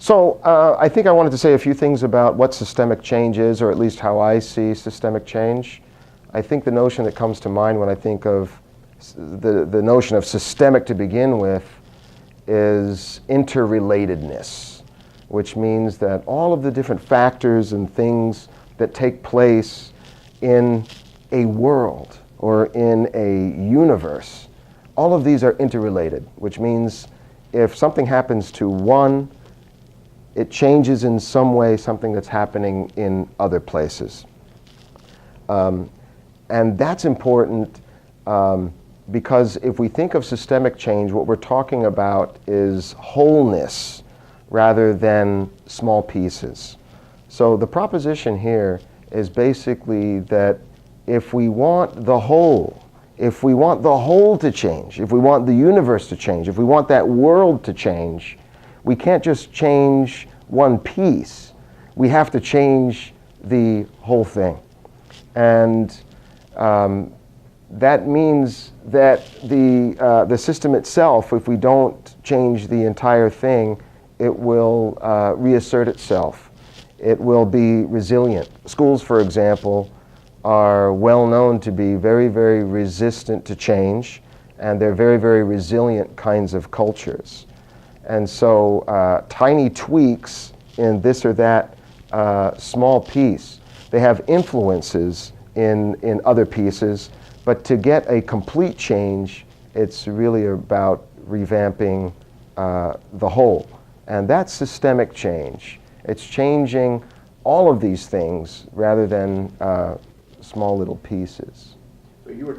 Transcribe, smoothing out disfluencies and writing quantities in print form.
So I think I wanted to say a few things about what systemic change is, or at least how I see systemic change. I think the notion that comes to mind when I think of the notion of systemic to begin with is inter-relatedness, which means that all of the different factors and things that take place in a world or in a universe, all of these are interrelated, which means if something happens to one, it changes in some way something that's happening in other places. And that's important because if we think of systemic change, what we're talking about is wholeness rather than small pieces. So the proposition here is basically that if we want the whole, if we want the whole to change, if we want the universe to change, if we want that world to change, we can't just change one piece. We have to change the whole thing. And that means that the system itself, if we don't change the entire thing, it will reassert itself. It will be resilient. Schools, for example, are well known to be very, very resistant to change, and they're very, very resilient kinds of cultures. And so tiny tweaks in this or that small piece, they have influences in other pieces, but to get a complete change, it's really about revamping the whole. And that's systemic change. It's changing all of these things rather than small little pieces. So you were